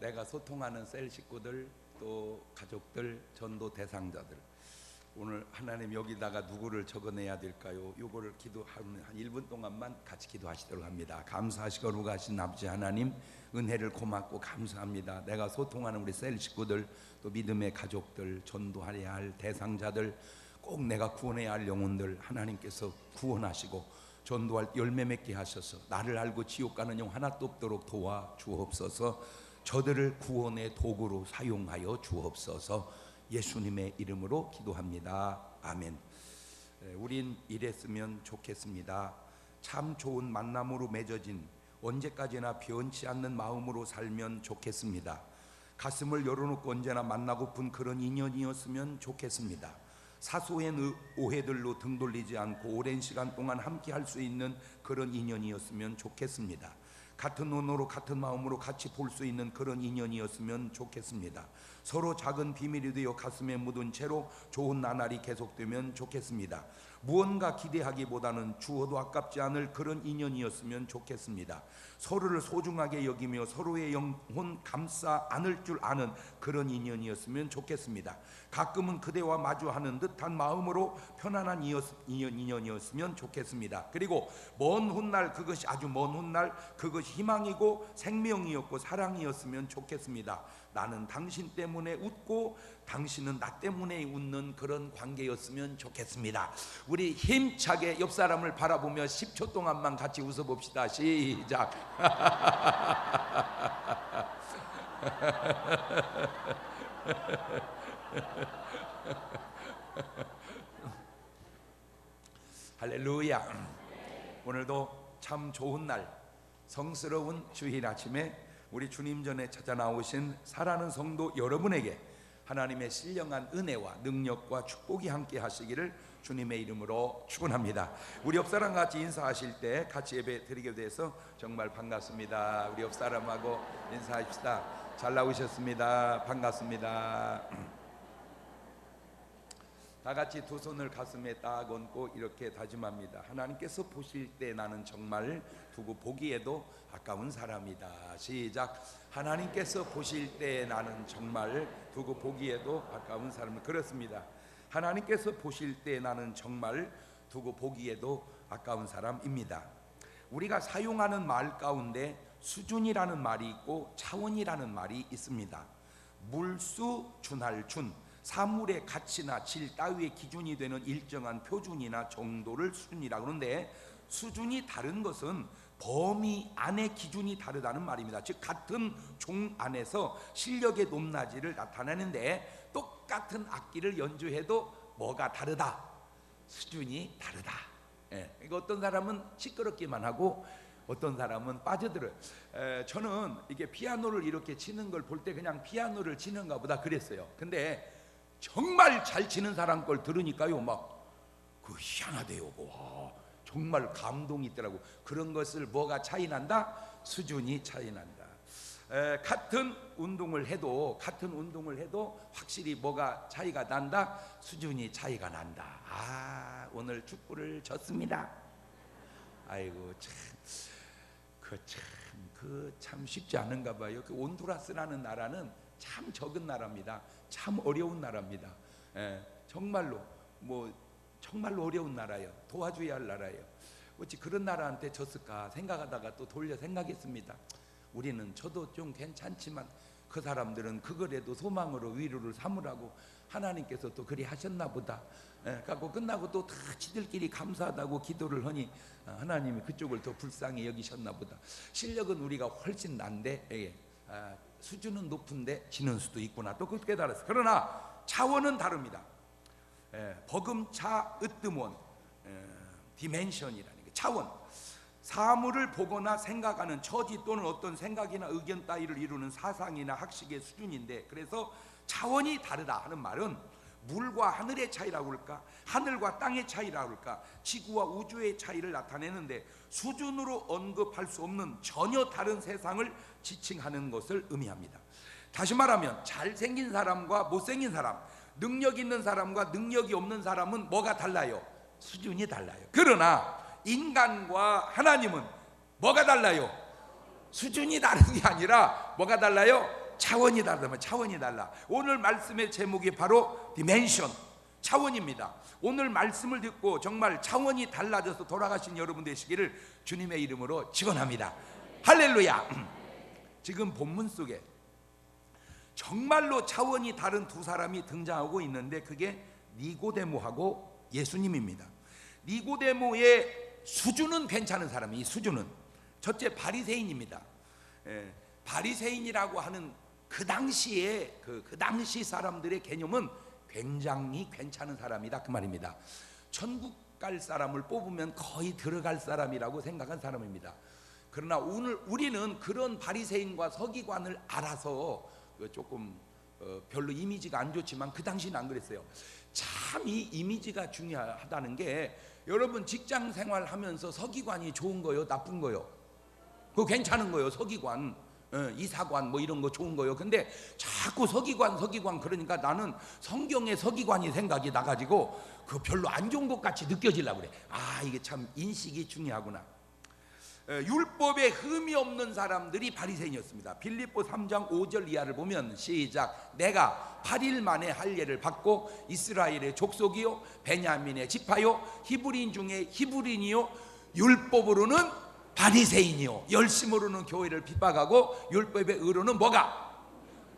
내가 소통하는 셀 식구들, 또 가족들, 전도 대상자들, 오늘 하나님 여기다가 누구를 적어내야 될까요? 요거를 기도하면 한 1분 동안만 같이 기도하시도록 합니다. 감사하시고 거룩하신 아버지 하나님, 은혜를 고맙고 감사합니다. 내가 소통하는 우리 셀 식구들, 또 믿음의 가족들, 전도하여야 할 대상자들, 꼭 내가 구원해야 할 영혼들 하나님께서 구원하시고 전도할 열매 맺게 하셔서 나를 알고 지옥 가는 영 하나도 없도록 도와 주옵소서. 저들을 구원의 도구로 사용하여 주옵소서. 예수님의 이름으로 기도합니다. 아멘. 우린 이랬으면 좋겠습니다. 참 좋은 만남으로 맺어진 언제까지나 변치 않는 마음으로 살면 좋겠습니다. 가슴을 열어놓고 언제나 만나고픈 그런 인연이었으면 좋겠습니다. 사소한 오해들로 등 돌리지 않고 오랜 시간 동안 함께 할 수 있는 그런 인연이었으면 좋겠습니다. 같은 눈으로 같은 마음으로 같이 볼 수 있는 그런 인연이었으면 좋겠습니다. 서로 작은 비밀이 되어 가슴에 묻은 채로 좋은 나날이 계속되면 좋겠습니다. 무언가 기대하기보다는 주어도 아깝지 않을 그런 인연이었으면 좋겠습니다. 서로를 소중하게 여기며 서로의 영혼 감싸 안을 줄 아는 그런 인연이었으면 좋겠습니다. 가끔은 그대와 마주하는 듯한 마음으로 편안한 인연이었으면 좋겠습니다. 그리고 먼 훗날, 그것이 아주 먼 훗날, 그것이 희망이고 생명이었고 사랑이었으면 좋겠습니다. 나는 당신 때문에 웃고 당신은 나 때문에 웃는 그런 관계였으면 좋겠습니다. 우리 힘차게 옆 사람을 바라보며 10초 동안만 같이 웃어봅시다. 시작. 할렐루야. 오늘도 참 좋은 날, 성스러운 주일 아침에 우리 주님 전에 찾아 나오신 사랑하는 성도 여러분에게 하나님의 신령한 은혜와 능력과 축복이 함께 하시기를 주님의 이름으로 축원합니다. 우리 옆사람 같이 인사하실 때 같이 예배 드리게 돼서 정말 반갑습니다. 우리 옆사람하고 인사합시다. 잘 나오셨습니다. 반갑습니다. 다 같이 두 손을 가슴에 딱 얹고 이렇게 다짐합니다. 하나님께서 보실 때 나는 정말 두고 보기에도 아까운 사람이다. 시작. 하나님께서 보실 때 나는 정말 두고 보기에도 아까운 사람. 그렇습니다. 하나님께서 보실 때 나는 정말 두고 보기에도 아까운 사람입니다. 우리가 사용하는 말 가운데 수준이라는 말이 있고 차원이라는 말이 있습니다. 물수 준할 준, 사물의 가치나 질 따위의 기준이 되는 일정한 표준이나 정도를 수준이라고 하는데, 수준이 다른 것은 범위 안의 기준이 다르다는 말입니다. 즉 같은 종 안에서 실력의 높낮이를 나타내는데, 똑같은 악기를 연주해도 뭐가 다르다? 수준이 다르다. 그러니까 어떤 사람은 시끄럽기만 하고 어떤 사람은 빠져들어요. 저는 이게 피아노를 이렇게 치는 걸 볼 때 그냥 피아노를 치는가 보다 그랬어요. 근데 정말 잘 치는 사람 걸 들으니까요, 막 그 희한하대요. 와, 정말 감동이 있더라고. 그런 것을 뭐가 차이 난다? 수준이 차이 난다. 같은 운동을 해도 확실히 뭐가 차이가 난다? 수준이 차이가 난다. 아, 오늘 축구를 졌습니다. 아이고 참 쉽지 않은가 봐요. 그 온두라스라는 나라는 참 적은 나라입니다. 참 어려운 나라입니다. 정말로 정말로 어려운 나라예요. 도와줘야 할 나라예요. 어찌 그런 나라한테 졌을까 생각하다가 또 돌려 생각했습니다. 우리는 저도 좀 괜찮지만 그 사람들은 그거라도 소망으로 위로를 삼으라고 하나님께서 또 그리 하셨나 보다. 갖고 끝나고 또 다 지들끼리 감사하다고 기도를 하니 하나님이 그쪽을 더 불쌍히 여기셨나 보다. 실력은 우리가 훨씬 난데 수준은 높은데 지는 수도 있구나, 또 그렇게 깨달았어요. 그러나 차원은 다릅니다. 버금차 으뜸원, 디멘션이라는 게 차원. 사물을 보거나 생각하는 처지 또는 어떤 생각이나 의견 따위를 이루는 사상이나 학식의 수준인데, 그래서 차원이 다르다 하는 말은 물과 하늘의 차이라고 할까, 하늘과 땅의 차이라고 할까, 지구와 우주의 차이를 나타내는데, 수준으로 언급할 수 없는 전혀 다른 세상을 지칭하는 것을 의미합니다. 다시 말하면 잘생긴 사람과 못생긴 사람, 능력 있는 사람과 능력이 없는 사람은 뭐가 달라요? 수준이 달라요. 그러나 인간과 하나님은 뭐가 달라요? 수준이 다른 게 아니라 뭐가 달라요? 차원이 다르다면 차원이 달라. 오늘 말씀의 제목이 바로 디멘션, 차원입니다. 오늘 말씀을 듣고 정말 차원이 달라져서 돌아가신 여러분 되시기를 주님의 이름으로 축원합니다. 할렐루야. 지금 본문 속에 정말로 차원이 다른 두 사람이 등장하고 있는데 그게 니고데모하고 예수님입니다. 니고데모의 수준은 괜찮은 사람이, 이 수준은 첫째 바리새인입니다. 바리새인이라고 하는 그 당시에 그 당시 사람들의 개념은 굉장히 괜찮은 사람이다 그 말입니다. 천국 갈 사람을 뽑으면 거의 들어갈 사람이라고 생각한 사람입니다. 그러나 오늘 우리는 그런 바리새인과 서기관을 알아서 조금 별로 이미지가 안 좋지만 그 당시는 안 그랬어요. 참 이 이미지가 중요하다는 게, 여러분 직장 생활하면서 서기관이 좋은 거요, 나쁜 거요? 그거 괜찮은 거요. 서기관, 이사관 뭐 이런 거 좋은 거요. 근데 자꾸 서기관 그러니까 나는 성경의 서기관이 생각이 나가지고 그 별로 안 좋은 것 같이 느껴지려고 그래. 아, 이게 참 인식이 중요하구나. 율법에 흠이 없는 사람들이 바리새인이었습니다. 빌립보 3장 5절 이하를 보면 시작. 내가 8일 만에 할례를 받고 이스라엘의 족속이요 베냐민의 지파요 히브리인 중에 히브리인이요 율법으로는 바리새인이요 열심으로는 교회를 핍박하고 율법의 의로는 뭐가?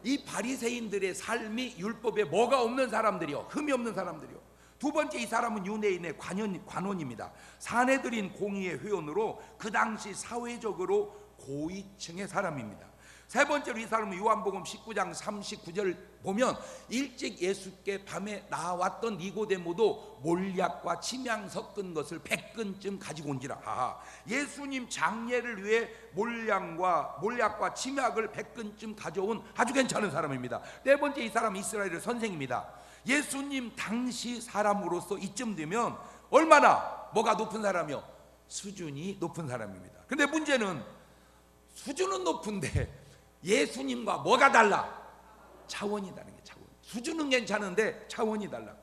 이 바리새인들의 삶이 율법에 뭐가 없는 사람들이요, 흠이 없는 사람들이요. 두 번째, 이 사람은 유대인의 관원입니다. 사내들인 공의의 회원으로 그 당시 사회적으로 고위층의 사람입니다. 세 번째로, 이 사람은 요한복음 19장 39절 보면 일찍 예수께 밤에 나왔던 니고데모도 몰약과 침향 섞은 것을 100근쯤 가지고 온지라. 예수님 장례를 위해 몰약과 침약을 100근쯤 가져온 아주 괜찮은 사람입니다. 네 번째, 이 사람은 이스라엘의 선생입니다. 예수님 당시 사람으로서 이쯤 되면 얼마나 뭐가 높은 사람이요? 수준이 높은 사람입니다. 근데 문제는 수준은 높은데 예수님과 뭐가 달라? 차원이 다른 게 차원. 수준은 괜찮은데 차원이 달라.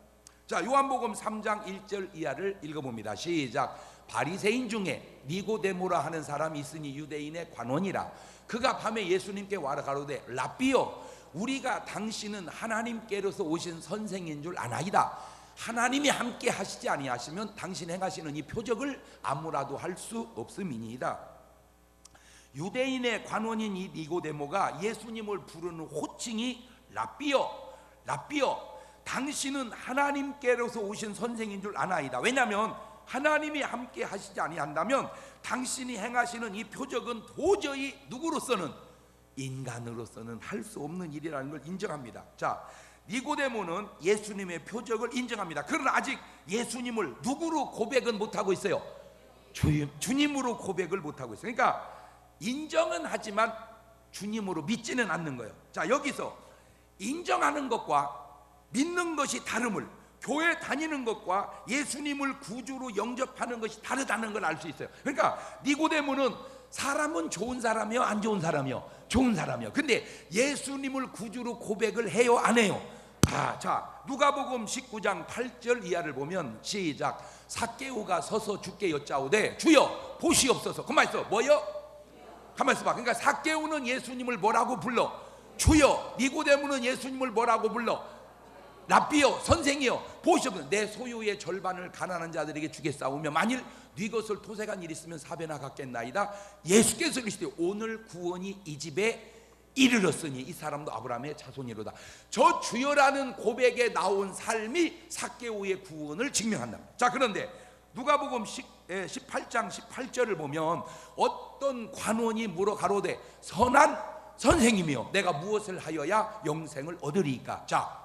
자, 요한복음 3장 1절 이하를 읽어봅니다. 시작. 바리새인 중에 니고데모라 하는 사람이 있으니 유대인의 관원이라. 그가 밤에 예수님께 와라 가로되 랍비요, 우리가 당신은 하나님께로서 오신 선생인 줄 아나이다. 하나님이 함께 하시지 아니하시면 당신 행하시는 이 표적을 아무라도 할 수 없음이니이다. 유대인의 관원인 이 니고데모가 예수님을 부르는 호칭이 랍비요, 당신은 하나님께로서 오신 선생인 줄 아나이다. 왜냐하면 하나님이 함께 하시지 아니한다면 당신이 행하시는 이 표적은 도저히 누구로서는, 인간으로서는 할 수 없는 일이라는 걸 인정합니다. 자, 니고데모는 예수님의 표적을 인정합니다. 그러나 아직 예수님을 누구로 고백은 못하고 있어요? 주님으로 고백을 못하고 있어요. 그러니까 인정은 하지만 주님으로 믿지는 않는 거예요. 자, 여기서 인정하는 것과 믿는 것이 다름을, 교회 다니는 것과 예수님을 구주로 영접하는 것이 다르다는 걸 알 수 있어요. 그러니까 니고데모는 사람은 좋은 사람이요, 안 좋은 사람이요? 좋은 사람이요. 근데 예수님을 구주로 고백을 해요, 안 해요? 자, 누가복음 19장 8절 이하를 보면 시작. 삭개오가 서서 주께 여짜오되 주여 보시옵소서. 가만 있어. 뭐요? 가만 있어봐. 그러니까 삭개오는 예수님을 뭐라고 불러? 주여. 니고데모는 예수님을 뭐라고 불러? 랍비요, 선생이요, 보시옵소서. 내 소유의 절반을 가난한 자들에게 주겠사오며 만일 네 것을 토색한 일이 있으면 사배나 갖겠나이다. 예수께서 이르시되 오늘 구원이 이 집에 이르렀으니 이 사람도 아브라함의 자손이로다. 저 주여라는 고백에 나온 삶이 삭개오의 구원을 증명한다. 자, 그런데 누가복음 18장 18절을 보면 어떤 관원이 물어 가로되 선한 선생님이여 내가 무엇을 하여야 영생을 얻으리이까. 자,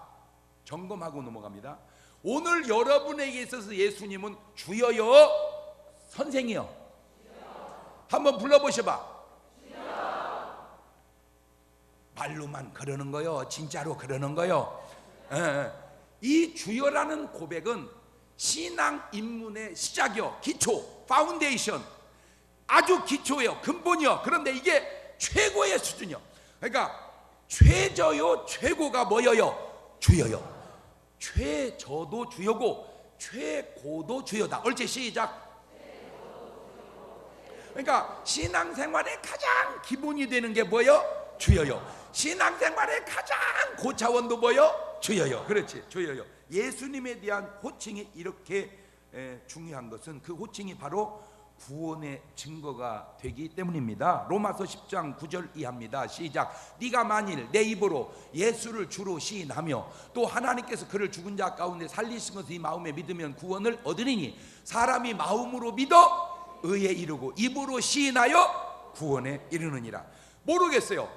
점검하고 넘어갑니다. 오늘 여러분에게 있어서 예수님은 주여요, 선생이요? 한번 불러보셔봐. 말로만 그러는 거요, 진짜로 그러는 거요? 이 주여라는 고백은 신앙 입문의 시작이요, 기초, 파운데이션, 아주 기초예요, 근본이요. 그런데 이게 최고의 수준이요. 그러니까 최저요, 최고가 뭐여요? 주여요. 최저도 주여고 최고도 주여다. 옳지? 시작. 그러니까 신앙생활의 가장 기본이 되는 게 뭐예요? 주여요. 신앙생활의 가장 고차원도 뭐요? 주여요. 그렇지, 주여요. 예수님에 대한 호칭이 이렇게 중요한 것은 그 호칭이 바로 구원의 증거가 되기 때문입니다. 로마서 10장 9절 이하입니다. 시작. 네가 만일 내 입으로 예수를 주로 시인하며 또 하나님께서 그를 죽은 자 가운데 살리신 것을 이 마음에 믿으면 구원을 얻으리니 사람이 마음으로 믿어 의에 이르고 입으로 시인하여 구원에 이르느니라. 모르겠어요.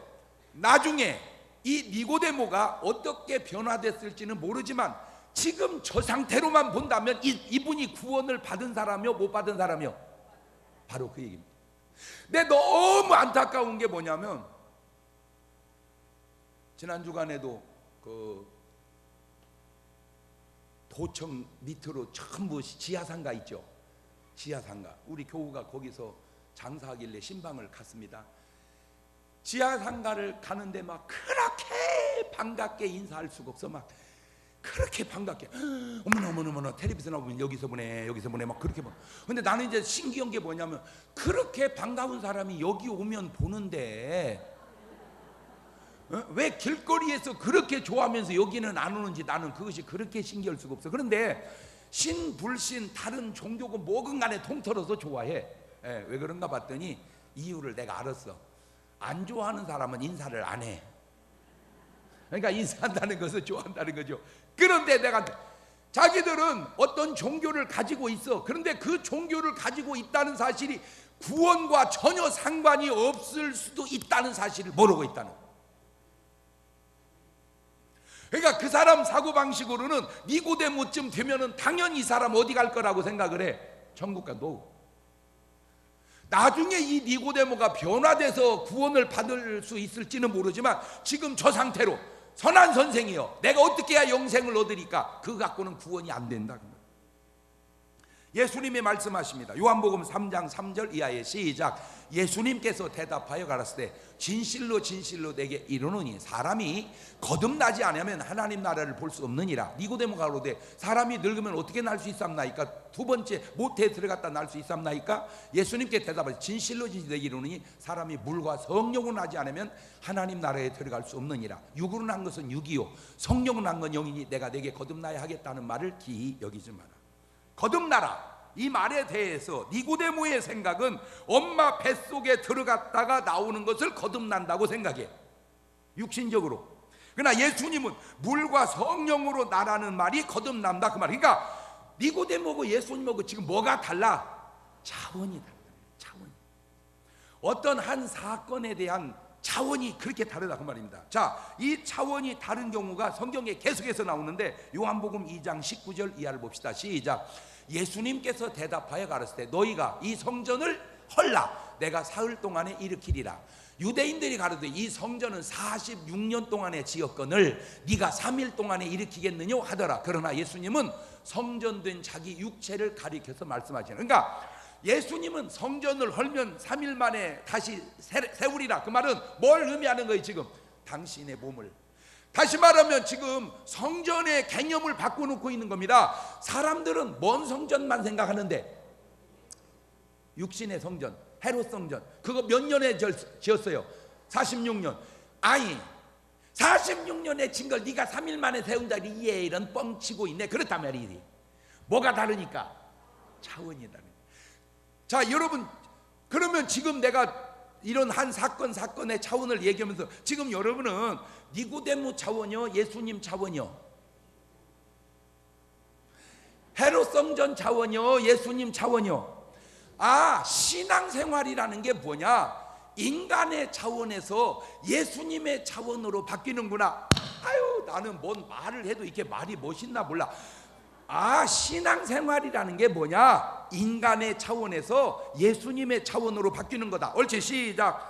나중에 이 니고데모가 어떻게 변화됐을지는 모르지만 지금 저 상태로만 본다면 이분이 구원을 받은 사람이요 못 받은 사람이요? 바로 그 얘기입니다. 근데 너무 안타까운 게 뭐냐면 지난 주간에도 그 도청 밑으로 전부 지하상가 있죠. 지하상가. 우리 교우가 거기서 장사하길래 신방을 갔습니다. 지하상가를 가는데 막 그렇게 반갑게 인사할 수가 없어. 막 그렇게 반갑게 어머나 텔레비전 나오면 여기서 보내 막 그렇게 봐. 근데 나는 이제 신기한 게 뭐냐면 그렇게 반가운 사람이 여기 오면 보는데 왜 길거리에서 그렇게 좋아하면서 여기는 안 오는지 나는 그것이 그렇게 신기할 수가 없어. 그런데 신불신 다른 종교고 뭐건 간에 통틀어서 좋아해. 왜 그런가 봤더니 이유를 내가 알았어. 안 좋아하는 사람은 인사를 안 해. 그러니까 인사한다는 것은 좋아한다는 거죠. 그런데 내가 자기들은 어떤 종교를 가지고 있어. 그런데 그 종교를 가지고 있다는 사실이 구원과 전혀 상관이 없을 수도 있다는 사실을 모르고 있다는 거예요. 그러니까 그 사람 사고방식으로는 니고데모쯤 되면은 당연히 이 사람 어디 갈 거라고 생각을 해. 천국 간다고. 나중에 이 니고데모가 변화돼서 구원을 받을 수 있을지는 모르지만 지금 저 상태로 선한 선생이여 내가 어떻게 해야 영생을 얻으리까? 그거 갖고는 구원이 안 된다. 예수님이 말씀하십니다. 요한복음 3장 3절 이하에 시작. 예수님께서 대답하여 가라사대 진실로 진실로 내게 이르노니 사람이 거듭나지 않으면 하나님 나라를 볼 수 없느니라. 니고데모가 가로되 사람이 늙으면 어떻게 날 수 있삼나이까? 두 번째 모태에 들어갔다 날 수 있삼나이까? 예수님께 대답하여 진실로 진실로 내게 이르노니 사람이 물과 성령으로 나지 않으면 하나님 나라에 들어갈 수 없느니라. 육으로 난 것은 육이요 성령으로 난 건 영이니 내가 내게 거듭나야 하겠다는 말을 기이 여기지 마라. 거듭나라. 이 말에 대해서 니고데모의 생각은 엄마 뱃속에 들어갔다가 나오는 것을 거듭난다고 생각해. 육신적으로. 그러나 예수님은 물과 성령으로 나라는 말이 거듭난다 그 말. 그러니까 니고데모하고 예수님하고 지금 뭐가 달라? 차원이 달라. 차원이. 어떤 한 사건에 대한 차원이 그렇게 다르다 그 말입니다. 자, 이 차원이 다른 경우가 성경에 계속해서 나오는데 요한복음 2장 19절 이하를 봅시다. 시작. 예수님께서 대답하여 가라사대 너희가 이 성전을 헐라 내가 사흘 동안에 일으키리라. 유대인들이 가로되 이 성전은 46년 동안에 지었거늘 네가 3일 동안에 일으키겠느냐 하더라. 그러나 예수님은 성전된 자기 육체를 가리켜서 말씀하시는. 그러니까 예수님은 성전을 헐면 3일 만에 다시 세우리라. 그 말은 뭘 의미하는 거예요? 지금 당신의 몸을, 다시 말하면 지금 성전의 개념을 바꿔놓고 있는 겁니다. 사람들은 먼 성전만 생각하는데 육신의 성전, 헤롯 성전 그거 몇 년에 지었어요? 46년. 아니 46년에 진 걸 네가 3일 만에 세운다 이런 뻥치고 있네. 그렇단 말이지. 뭐가 다르니까? 차원이 다르니까. 자 여러분, 그러면 지금 내가 이런 한 사건의 차원을 얘기하면서 지금 여러분은 니고데모 차원이요 예수님 차원이요 헤롯 성전 차원이요 예수님 차원이요? 아, 신앙생활이라는 게 뭐냐? 인간의 차원에서 예수님의 차원으로 바뀌는구나. 아유, 나는 뭔 말을 해도 이렇게 말이 멋있나 몰라. 아, 신앙생활이라는 게 뭐냐? 인간의 차원에서 예수님의 차원으로 바뀌는 거다. 옳지, 시작.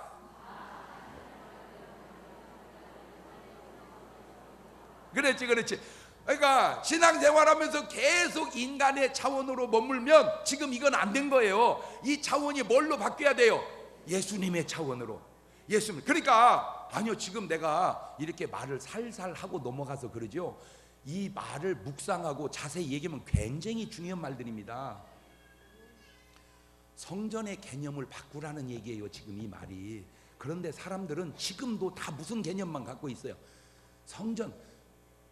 그렇지. 그러니까 신앙생활하면서 계속 인간의 차원으로 머물면 지금 이건 안 된 거예요. 이 차원이 뭘로 바뀌어야 돼요? 예수님의 차원으로. 예수님. 그러니까 아니요, 지금 내가 이렇게 말을 살살 하고 넘어가서 그러죠. 이 말을 묵상하고 자세히 얘기하면 굉장히 중요한 말들입니다. 성전의 개념을 바꾸라는 얘기예요, 지금 이 말이. 그런데 사람들은 지금도 다 무슨 개념만 갖고 있어요? 성전,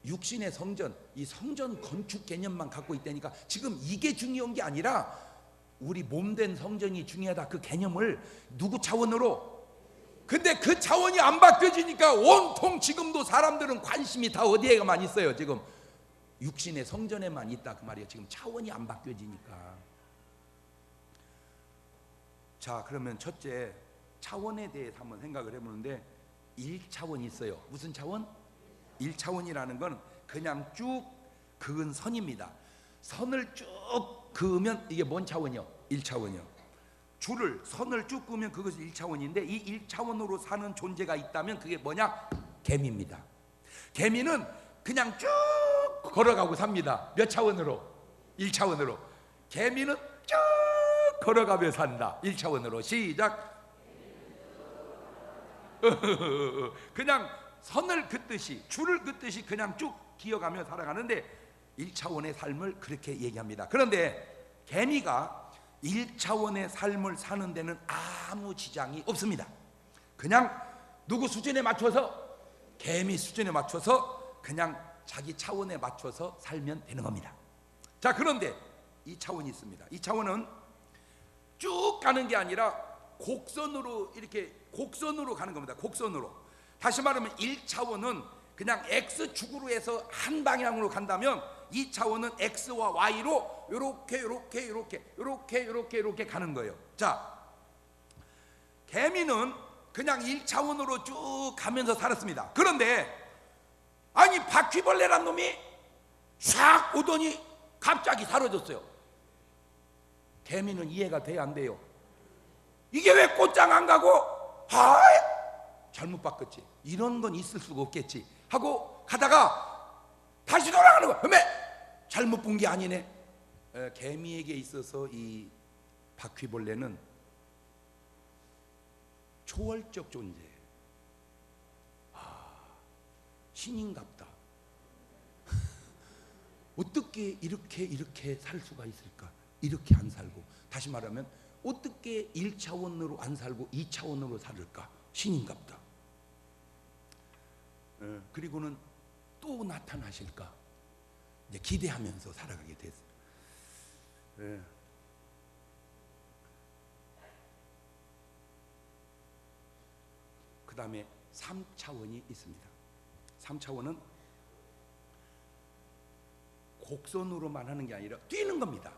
육신의 성전, 이 성전 건축 개념만 갖고 있다니까. 지금 이게 중요한 게 아니라 우리 몸된 성전이 중요하다, 그 개념을 누구 차원으로? 근데 그 차원이 안 바뀌어지니까 온통 지금도 사람들은 관심이 다 어디에만 있어요. 지금 육신의 성전에만 있다 그 말이에요. 지금 차원이 안 바뀌어지니까. 자, 그러면 첫째, 차원에 대해서 한번 생각을 해보는데 1차원이 있어요. 무슨 차원? 1차원이라는 건 그냥 쭉 그은 선입니다. 선을 쭉 그으면 이게 뭔 차원이요? 1차원이요. 줄을, 선을 쭉 그으면 그것이 1차원인데, 이 1차원으로 사는 존재가 있다면 그게 뭐냐? 개미입니다. 개미는 그냥 쭉 걸어가고 삽니다. 몇 차원으로? 1차원으로. 개미는 쭉 걸어가며 산다. 1차원으로. 시작. 그냥 선을 긋듯이, 줄을 긋듯이 그냥 쭉 기어가며 살아가는데 1차원의 삶을 그렇게 얘기합니다. 그런데 개미가 1차원의 삶을 사는 데는 아무 지장이 없습니다. 그냥 누구 수준에 맞춰서, 개미 수준에 맞춰서 그냥 자기 차원에 맞춰서 살면 되는 겁니다. 자, 그런데 이 차원이 있습니다. 이 차원은 쭉 가는 게 아니라 곡선으로, 이렇게 곡선으로 가는 겁니다. 곡선으로. 다시 말하면 1차원은 그냥 X축으로 해서 한 방향으로 간다면 2차원은 X와 Y로 이렇게 가는 거예요. 자, 개미는 그냥 1차원으로 쭉 가면서 살았습니다. 그런데 아니, 바퀴벌레란 놈이 샥 오더니 갑자기 사라졌어요. 개미는 이해가 돼야 안 돼요. 이게 왜 꽃장 안 가고, 잘못 바꿨지, 이런 건 있을 수가 없겠지 하고 가다가 다시 돌아가는 거야. 그러면 잘못 본 게 아니네. 개미에게 있어서 이 바퀴벌레는 초월적 존재. 신인갑다. 어떻게 이렇게 살 수가 있을까? 이렇게 안 살고, 다시 말하면 어떻게 1차원으로 안 살고 2차원으로 살을까? 신인갑다. 그리고는 또 나타나실까? 이제 기대하면서 살아가게 됐어요. 그 다음에 3차원이 있습니다. 3차원은 곡선으로만 하는 게 아니라 뛰는 겁니다.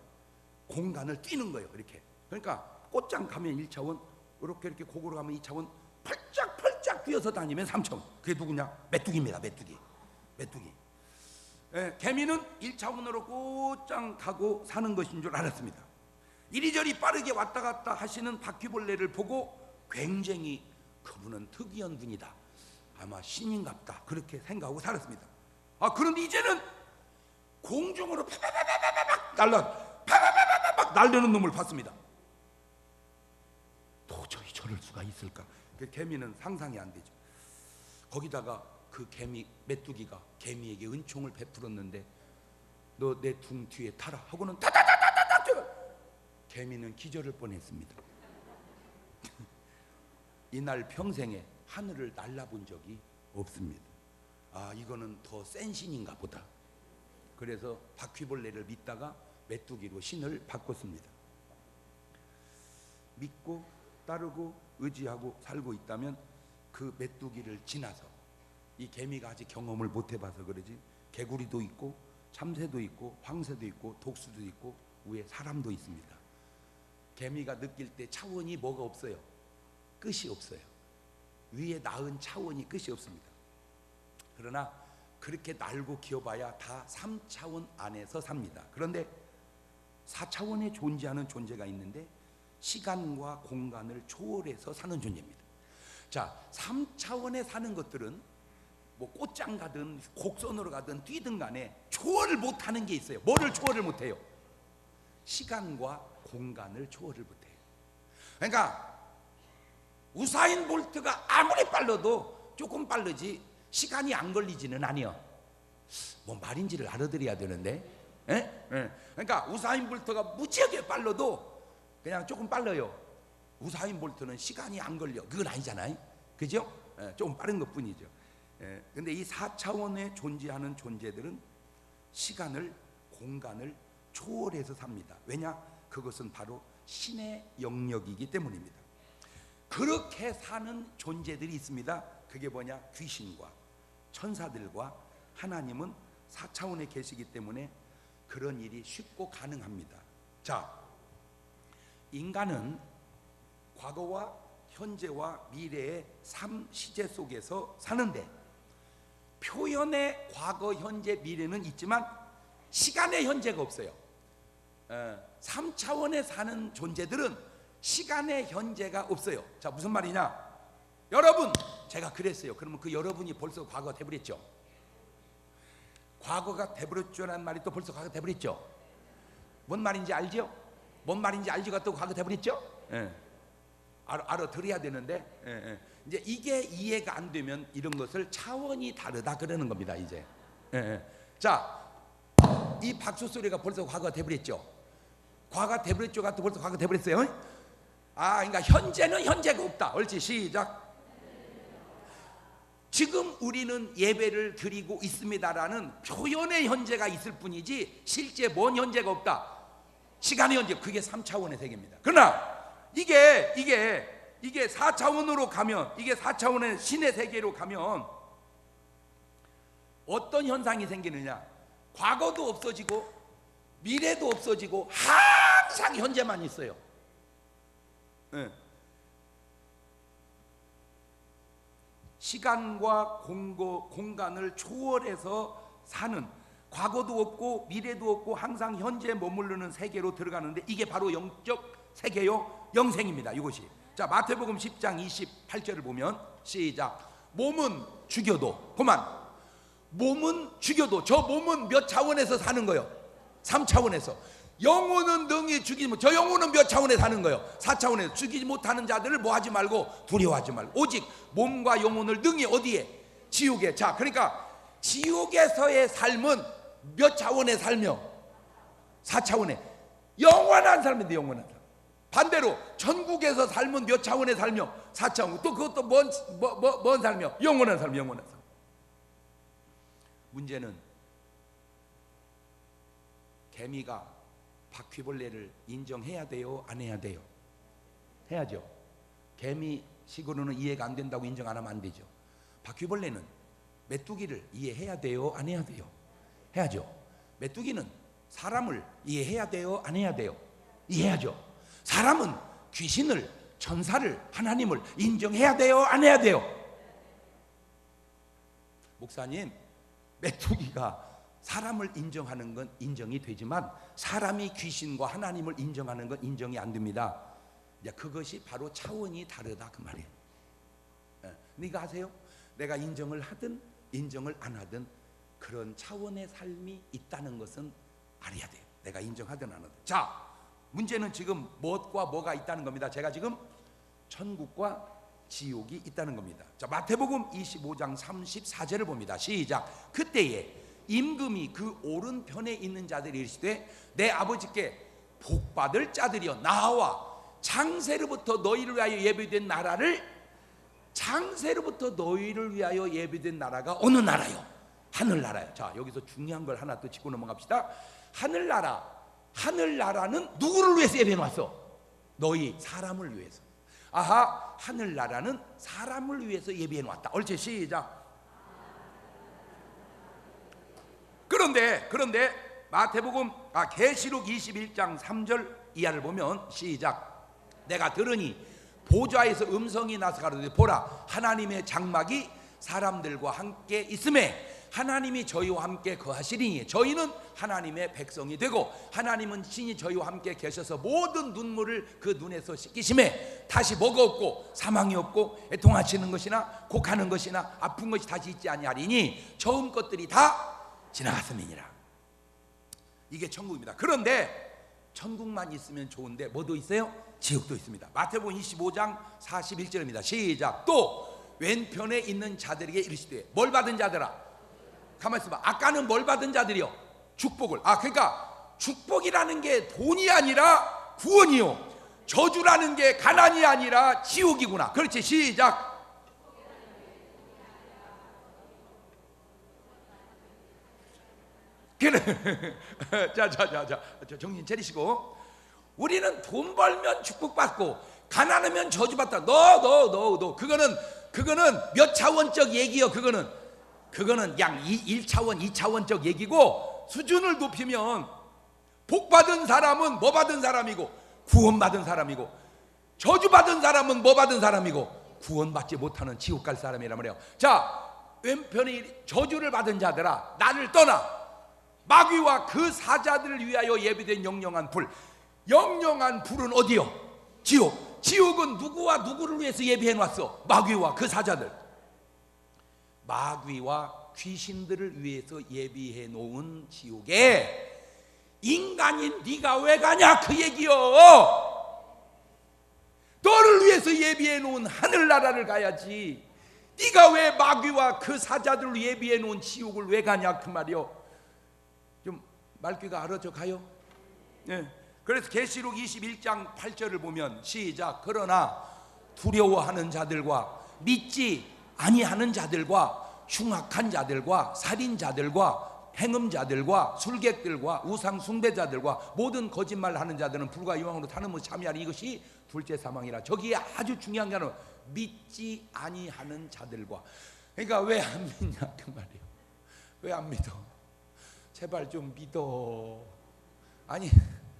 공간을 뛰는 거예요. 이렇게. 그러니까 꽃장 가면 1차원, 이렇게 곡으로 가면 2차원, 펄짝펄짝 뛰어서 다니면 3차원. 그게 누구냐? 메뚜기입니다. 메뚜기. 개미는 1차원으로 꽃장 가고 사는 것인 줄 알았습니다. 이리저리 빠르게 왔다 갔다 하시는 바퀴벌레를 보고 굉장히 그분은 특이한 분이다, 아마 신인갑다, 그렇게 생각하고 살았습니다. 그런데 이제는 공중으로 파파파파팍 날르는 놈을 봤습니다. 도저히 저럴 수가 있을까? 그 개미는 상상이 안 되죠. 거기다가 그 개미, 메뚜기가 개미에게 은총을 베풀었는데, 너 내 둥 뒤에 타라 하고는 타타타타타타, 개미는 기절을 뻔했습니다. 이날 평생에 하늘을 날아본 적이 없습니다. 이거는 더 센 신인가 보다. 그래서 바퀴벌레를 믿다가 메뚜기로 신을 바꿨습니다. 믿고 따르고 의지하고 살고 있다면 그 메뚜기를 지나서, 이 개미가 아직 경험을 못 해봐서 그러지, 개구리도 있고 참새도 있고 황새도 있고 독수도 있고 위에 사람도 있습니다. 개미가 느낄 때 차원이 뭐가 없어요? 끝이 없어요. 위에 낳은 차원이 끝이 없습니다. 그러나 그렇게 날고 기어봐야 다 3차원 안에서 삽니다. 그런데 4차원에 존재하는 존재가 있는데 시간과 공간을 초월해서 사는 존재입니다. 자, 3차원에 사는 것들은 뭐 꽃장 가든 곡선으로 가든 뛰든 간에 초월을 못하는 게 있어요. 뭐를 초월을 못해요? 시간과 공간을 초월을 못해요. 그러니까 우사인 볼트가 아무리 빨라도 조금 빠르지 시간이 안 걸리지는 아니요. 뭐 말인지를 알아들어야 되는데, 그러니까 우사인 볼트가 무지하게 빨라도 그냥 조금 빨라요. 우사인 볼트는 시간이 안 걸려. 그건 아니잖아요. 그죠? 좀 빠른 것 뿐이죠. 근데 이 4차원에 존재하는 존재들은 시간을, 공간을 초월해서 삽니다. 왜냐? 그것은 바로 신의 영역이기 때문입니다. 그렇게 사는 존재들이 있습니다. 그게 뭐냐? 귀신과 천사들과 하나님은 4차원에 계시기 때문에 그런 일이 쉽고 가능합니다. 자, 인간은 과거와 현재와 미래의 3시제 속에서 사는데 표현의 과거, 현재, 미래는 있지만 시간의 현재가 없어요. 3차원에 사는 존재들은 시간의 현재가 없어요. 자, 무슨 말이냐? 여러분, 제가 그랬어요. 그러면 그 여러분이 벌써 과거가 돼버렸죠. 과거가 돼버렸죠라는 말이 또 벌써 과거가 돼버렸죠. 뭔 말인지 알죠? 뭔 말인지 알지가 또 과거 돼버렸죠? 알아들어야 되는데 이제 이게 이해가 안 되면 이런 것을 차원이 다르다 그러는 겁니다. 이제 자, 이 박수 소리가 벌써 과거가 돼버렸죠. 과거가 돼버렸죠가 또 벌써 과거가 돼버렸어요. 그러니까 현재는 현재가 없다. 옳지, 시작. 지금 우리는 예배를 드리고 있습니다라는 표현의 현재가 있을 뿐이지 실제 뭔 현재가 없다. 시간의 현재, 그게 3차원의 세계입니다. 그러나 이게 4차원으로 가면, 이게 4차원의 신의 세계로 가면 어떤 현상이 생기느냐? 과거도 없어지고 미래도 없어지고 항상 현재만 있어요. 시간과 공간을 초월해서 사는, 과거도 없고 미래도 없고 항상 현재에 머무르는 세계로 들어가는데 이게 바로 영적 세계요, 영생입니다. 이것이. 자, 마태복음 10장 28절을 보면 시작. 몸은 죽여도, 그만, 몸은 죽여도 저 몸은 몇 차원에서 사는 거예요? 3차원에서. 영혼은 능히 죽이지 못, 저 영혼은 몇 차원에 사는 거예요? 4차원에서. 죽이지 못하는 자들을 뭐 하지 말고, 두려워하지 말고, 오직 몸과 영혼을 능히 어디에? 지옥에. 자, 그러니까 지옥에서의 삶은 몇 차원에 살며? 4차원에. 영원한 삶인데, 영원한 삶. 반대로 천국에서 삶은 몇 차원에 살며? 4차원. 또 그것도 뭔 삶이요? 영원한 삶, 영원한 삶. 문제는 개미가 바퀴벌레를 인정해야 돼요, 안 해야 돼요? 해야죠. 개미식으로는 이해가 안 된다고 인정 안 하면 안 되죠. 바퀴벌레는 메뚜기를 이해해야 돼요, 안 해야 돼요? 해야죠. 메뚜기는 사람을 이해해야 돼요, 안 해야 돼요? 이해하죠. 사람은 귀신을, 천사를, 하나님을 인정해야 돼요, 안 해야 돼요? 목사님, 메뚜기가 사람을 인정하는 건 인정이 되지만 사람이 귀신과 하나님을 인정하는 건 인정이 안 됩니다. 그것이 바로 차원이 다르다 그 말이에요. 네가 아세요? 내가 인정을 하든 인정을 안 하든 그런 차원의 삶이 있다는 것은 알아야 돼요. 내가 인정하든 안 하든. 자, 문제는 지금 무엇과 뭐가 있다는 겁니다. 제가 지금 천국과 지옥이 있다는 겁니다. 자, 마태복음 25장 34절을 봅니다. 시작. 그때에 임금이 그 오른편에 있는 자들이 이르시되 내 아버지께 복받을 자들이여 나와 창세로부터 너희를 위하여 예비된 나라를, 창세로부터 너희를 위하여 예비된 나라가 어느 나라요? 하늘나라요. 자, 여기서 중요한 걸 하나 또 짚고 넘어갑시다. 하늘나라는 누구를 위해서 예비해 놨어? 너희 사람을 위해서. 아하, 하늘나라는 사람을 위해서 예비해 놨다. 옳지, 시작. 그런데 마태복음 계시록 21장 3절 이하를 보면 시작. 내가 들으니 보좌에서 음성이 나서 가로되 보라, 하나님의 장막이 사람들과 함께 있음에 하나님이 저희와 함께 거하시리니 저희는 하나님의 백성이 되고 하나님은 신이 저희와 함께 계셔서 모든 눈물을 그 눈에서 씻기심에 다시 뭐가 없고 사망이 없고 애통하시는 것이나 곡하는 것이나 아픈 것이 다시 있지 아니하리니 처음 것들이 다 지나갔음이니라. 이게 천국입니다. 그런데 천국만 있으면 좋은데 뭐도 있어요? 지옥도 있습니다. 마태복음 25장 41절입니다. 시작. 또 왼편에 있는 자들에게 이르시되 뭘 받은 자들아? 가만히 있어봐. 아까는 뭘 받은 자들이요? 축복을. 그러니까 축복이라는 게 돈이 아니라 구원이요. 저주라는 게 가난이 아니라 지옥이구나. 그렇지, 시작. 그래. 자, 정신 차리시고. 우리는 돈 벌면 축복받고 가난하면 저주받다. 너 그거는 몇 차원적 얘기요. 그거는 양 1차원 2차원적 얘기고, 수준을 높이면 복받은 사람은 뭐 받은 사람이고 구원받은 사람이고, 저주받은 사람은 뭐 받은 사람이고 구원받지 못하는 지옥 갈 사람이란 말이에요. 자, 왼편이 저주를 받은 자들아 나를 떠나. 마귀와 그 사자들을 위하여 예비된 영영한 불. 영영한 불은 어디요? 지옥. 지옥은 누구와 누구를 위해서 예비해 놨어? 마귀와 그 사자들. 마귀와 귀신들을 위해서 예비해 놓은 지옥에 인간인 네가 왜 가냐 그 얘기요. 너를 위해서 예비해 놓은 하늘나라를 가야지. 네가 왜 마귀와 그 사자들을 예비해 놓은 지옥을 왜 가냐 그 말이요. 좀 말귀가 알아져 가요? 네. 그래서 계시록 21장 8절을 보면 시작. 그러나 두려워하는 자들과 믿지 아니하는 자들과 흉악한 자들과 살인자들과 행음자들과 술객들과 우상 숭배자들과 모든 거짓말하는 자들은 불과 유황으로 타는 것을 참여하는 이것이 둘째 사망이라. 저기에 아주 중요한 게 하나, 믿지 아니하는 자들과. 그러니까 왜 안 믿냐 그 말이에요. 왜 안 믿어? 제발 좀 믿어. 아니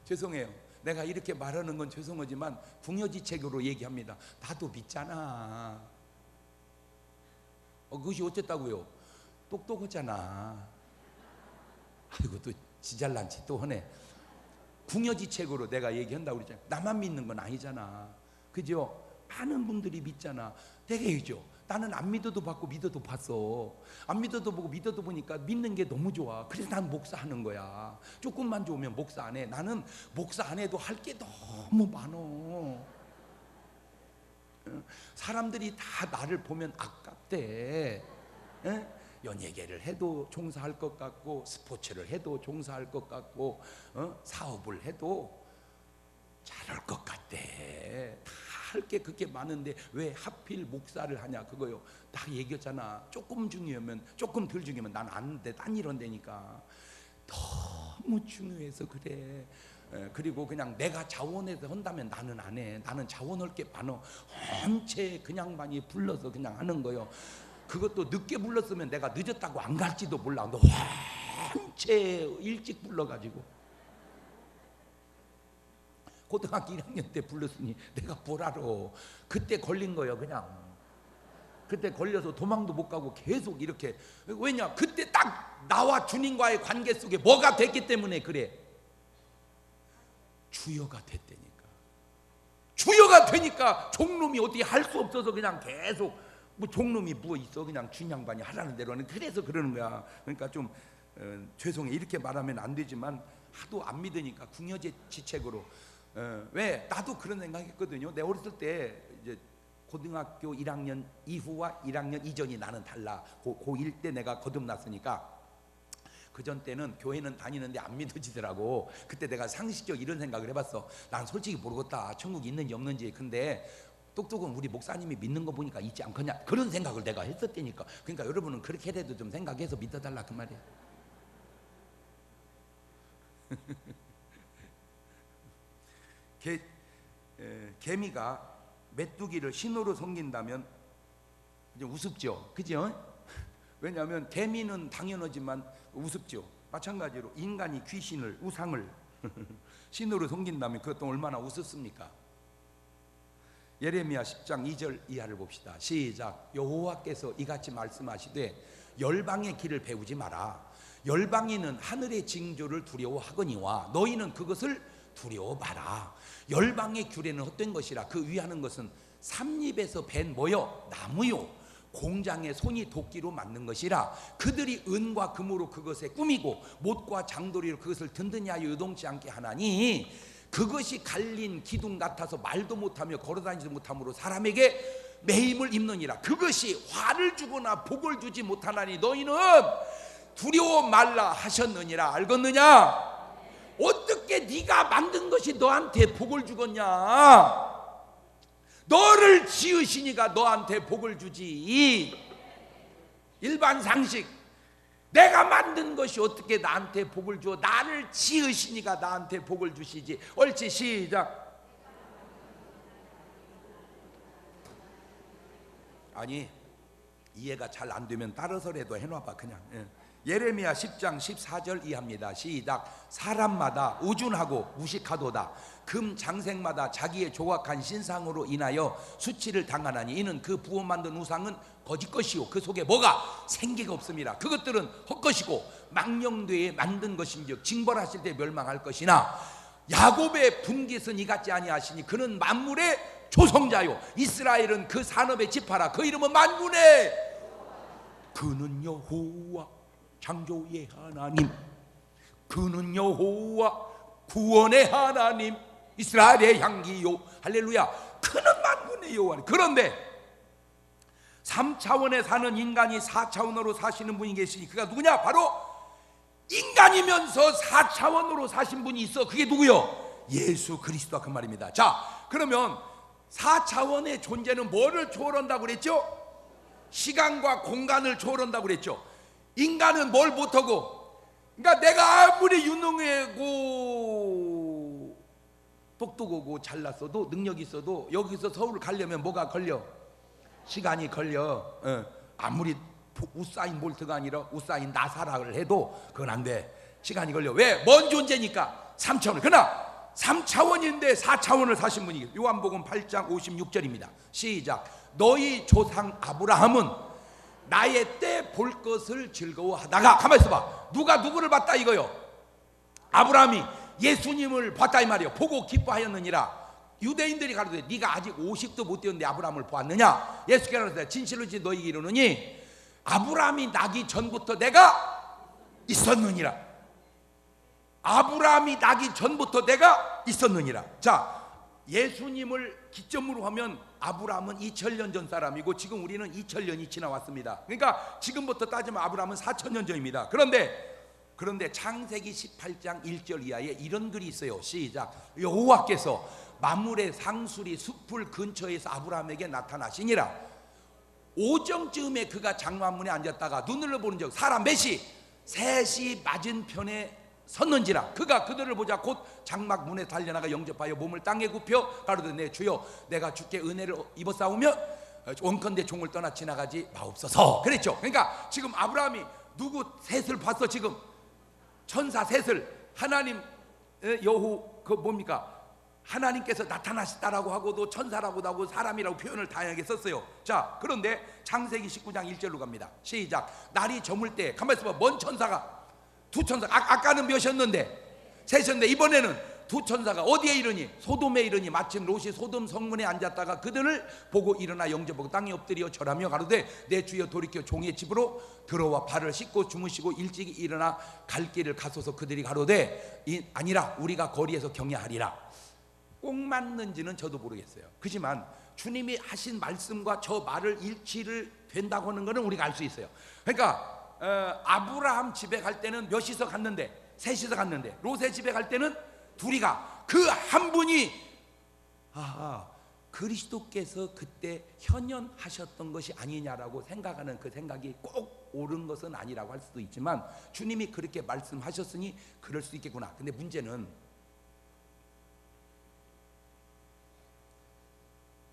죄송해요. 내가 이렇게 말하는 건 죄송하지만 궁여지책으로 얘기합니다. 나도 믿잖아. 그것이 어쨌다고요? 똑똑하잖아. 아이고 또 지잘난치 또 하네. 궁여지책으로 내가 얘기한다고 그랬잖아. 나만 믿는 건 아니잖아. 그죠? 많은 분들이 믿잖아. 되게죠. 나는 안 믿어도 받고 믿어도 봤어. 안 믿어도 보고 믿어도 보니까 믿는 게 너무 좋아. 그래서 난 목사하는 거야. 조금만 좋으면 목사 안 해. 나는 목사 안 해도 할 게 너무 많어. 사람들이 다 나를 보면 아깝대. 연예계를 해도 종사할 것 같고, 스포츠를 해도 종사할 것 같고, 사업을 해도 잘할 것 같대. 다 할 게 그렇게 많은데 왜 하필 목사를 하냐 그거요. 다 얘기했잖아. 조금 중요하면, 조금 덜 중요하면 난 안 돼. 딴 이런 데니까. 너무 중요해서 그래. 그리고 그냥 내가 자원해서 한다면 나는 안 해. 나는 자원할 게 많어. 헌체 그냥 많이 불러서 그냥 하는 거요. 그것도 늦게 불렀으면 내가 늦었다고 안 갈지도 몰라. 너 헌체 일찍 불러가지고 고등학교 1학년 때 불렀으니 내가 뭘 알아. 그때 걸린 거예요. 그냥 그때 걸려서 도망도 못 가고 계속 이렇게. 왜냐? 그때 딱 나와 주님과의 관계 속에 뭐가 됐기 때문에 그래. 주여가 됐다니까. 주여가 되니까 종놈이 어떻게 할 수 없어서 그냥 계속 뭐 종놈이 뭐 있어. 그냥 주인 양반이 하라는 대로 하는. 그래서 그러는 거야. 그러니까 좀 죄송해. 이렇게 말하면 안 되지만 하도 안 믿으니까 궁여지책으로. 왜? 나도 그런 생각했거든요. 내 어렸을 때 이제 고등학교 1학년 이후와 1학년 이전이 나는 달라. 고1 때 내가 거듭났으니까 그전 때는 교회는 다니는데 안 믿어지더라고. 그때 내가 상식적 이런 생각을 해봤어. 난 솔직히 모르겠다. 천국이 있는지 없는지. 근데 똑똑은 우리 목사님이 믿는 거 보니까 있지 않겠냐. 그런 생각을 내가 했었다니까. 그러니까 여러분은 그렇게 해도 좀 생각해서 믿어달라 그 말이야. 개미가 메뚜기를 신호로 섬긴다면 이제 우습죠, 그죠? 왜냐하면 개미는 당연하지만 우습죠. 마찬가지로 인간이 귀신을, 우상을 신호로 섬긴다면 그것도 얼마나 우습습니까? 예레미야 10장 2절 이하를 봅시다. 시작. 여호와께서 이같이 말씀하시되 열방의 길을 배우지 마라. 열방인은 하늘의 징조를 두려워하거니와 너희는 그것을 두려워 마라. 열방의 규례는 헛된 것이라. 그 위하는 것은 삼립에서 벤 뭐요? 나무요. 공장에 손이 도끼로 만든 것이라. 그들이 은과 금으로 그것에 꾸미고 못과 장도리로 그것을 든든히 하여 요동치 않게 하나니 그것이 갈린 기둥 같아서 말도 못하며 걸어다니지도 못하므로 사람에게 매임을 입느니라. 그것이 화를 주거나 복을 주지 못하나니 너희는 두려워 말라 하셨느니라. 알겠느냐? 어떻게 네가 만든 것이 너한테 복을 주겠냐? 너를 지으시니까 너한테 복을 주지. 일반 상식, 내가 만든 것이 어떻게 나한테 복을 줘? 나를 지으시니까 나한테 복을 주시지. 옳지, 시작. 아니, 이해가 잘 안 되면 따라서라도 해놔봐 그냥. 예레미야 10장 14절 이하입니다. 시작. 사람마다 우준하고 무식하도다. 금 장색마다 자기의 조각한 신상으로 인하여 수치를 당하나니 이는 그 부어 만든 우상은 거짓 것이요 그 속에 뭐가 생기가 없습니다. 그것들은 헛것이고 망령되에 만든 것인즉 징벌하실 때 멸망할 것이나 야곱의 분깃은 이같지 아니하시니 그는 만물의 조성자요 이스라엘은 그 산업의 지파라. 그 이름은 만군의 그는 여호와 창조의 하나님, 그는 여호와 구원의 하나님, 이스라엘의 향기요 할렐루야. 그는 만군의 여호와. 그런데 3차원에 사는 인간이 4차원으로 사시는 분이 계시니 그가 누구냐? 바로 인간이면서 4차원으로 사신 분이 있어. 그게 누구요? 예수 그리스도. 그 말입니다. 자, 그러면 4차원의 존재는 뭐를 초월한다고 그랬죠? 시간과 공간을 초월한다고 그랬죠. 인간은 뭘 못하고, 그러니까 내가 아무리 유능하고 똑똑하고 잘났어도 능력이 있어도 여기서 서울 가려면 뭐가 걸려? 시간이 걸려. 아무리 우사인 볼트가 아니라 우사인 나사라를 해도 그건 안 돼. 시간이 걸려. 왜? 먼 존재니까. 3차원. 그러나 3차원인데 4차원을 사신 분이 요한복음 8장 56절입니다. 시작. 너희 조상 아브라함은 나의 때 볼 것을 즐거워하다가, 가만히 있어봐. 누가 누구를 봤다 이거요? 아브라함이 예수님을 봤다 이 말이에요. 보고 기뻐하였느니라. 유대인들이 가로되 네가 아직 50도 못 되었는데 아브라함을 보았느냐? 예수께서 가로되 진실로 너희에게 이르노니 아브라함이 나기 전부터 내가 있었느니라. 아브라함이 나기 전부터 내가 있었느니라. 자, 예수님을 기점으로 하면 아브라함은 2000년 전 사람이고 지금 우리는 2000년이 지나왔습니다. 그러니까 지금부터 따지면 아브라함은 4000년 전입니다. 그런데 창세기 18장 1절 이하에 이런 글이 있어요. 시작. 여호와께서 만물의 상수리 숲을 근처에서 아브라함에게 나타나시니라. 오정쯤에 그가 장막문에 앉았다가 눈을 보는 적 사람 몇이? 셋이 맞은편에 섰는지라. 그가 그들을 보자 곧 장막 문에 달려나가 영접하여 몸을 땅에 굽혀 가로되 내 주여 내가 주께 은혜를 입었사오며 원컨대 종을 떠나 지나가지 마옵소서 그랬죠. 그러니까 지금 아브라함이 누구 셋을 봤어? 지금 천사 셋을. 하나님 여호 그 뭡니까? 하나님께서 나타나시다라고 하고도 천사라고도 하고 사람이라고 표현을 다양하게 썼어요. 자, 그런데 창세기 19장 1절로 갑니다. 시작. 날이 저물 때 가만히 있어봐. 먼 천사가 두 천사가 아까는 몇이었는데? 셋이었는데 이번에는 두 천사가 어디에 이르니? 소돔에 이르니 마침 롯이 소돔 성문에 앉았다가 그들을 보고 일어나 영접하고 땅에 엎드려 절하며 가로되 내 주여 돌이켜 종의 집으로 들어와 발을 씻고 주무시고 일찍이 일어나 갈 길을 가소서. 그들이 가로되 아니라 우리가 거리에서 경외하리라. 꼭 맞는지는 저도 모르겠어요. 그렇지만 주님이 하신 말씀과 저 말을 일치를 된다고 하는 것은 우리가 알 수 있어요. 그러니까 아브라함 집에 갈 때는 몇이서 갔는데? 셋이서 갔는데 롯의 집에 갈 때는 둘이 가. 그 한 분이 그리스도께서 그때 현현하셨던 것이 아니냐라고 생각하는 그 생각이 꼭 옳은 것은 아니라고 할 수도 있지만 주님이 그렇게 말씀하셨으니 그럴 수 있겠구나. 근데 문제는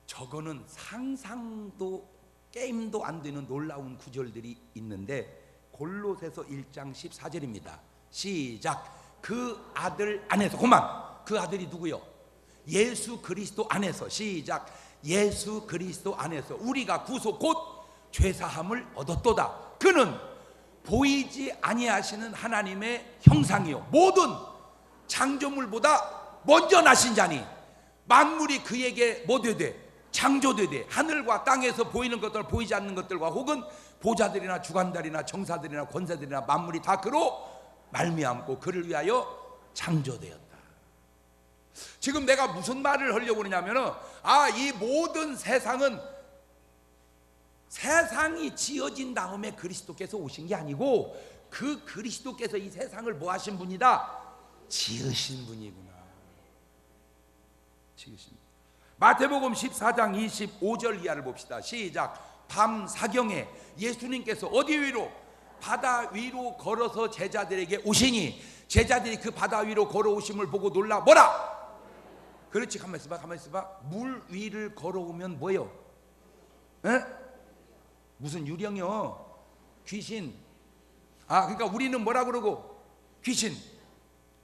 저거는 상상도 게임도 안 되는 놀라운 구절들이 있는데 골로새서 1장 14절입니다. 시작. 그 아들 안에서, 그만. 그 아들이 누구요? 예수 그리스도 안에서. 시작. 예수 그리스도 안에서 우리가 구속 곧 죄사함을 얻었도다. 그는 보이지 아니하시는 하나님의 형상이요 모든 창조물보다 먼저 나신 자니 만물이 그에게 뭐 되되? 창조되되 하늘과 땅에서 보이는 것들 보이지 않는 것들과 혹은 보좌들이나 주관들이나 정사들이나 권세들이나 만물이 다 그로 말미암고 그를 위하여 창조되었다. 지금 내가 무슨 말을 하려고 그러냐면은 이 모든 세상은 세상이 지어진 다음에 그리스도께서 오신 게 아니고 그 그리스도께서 이 세상을 뭐 하신 분이다? 지으신 분이구나. 지으신 분. 마태복음 14장 25절 이하를 봅시다. 시작. 밤 사경에 예수님께서 어디 위로? 바다 위로 걸어서 제자들에게 오시니 제자들이 그 바다 위로 걸어오심을 보고 놀라 뭐라? 그렇지. 가만히 있어봐. 가만히 있어봐. 물 위를 걸어오면 뭐요? 에? 무슨 유령이요? 귀신. 아, 그러니까 우리는 뭐라 그러고? 귀신.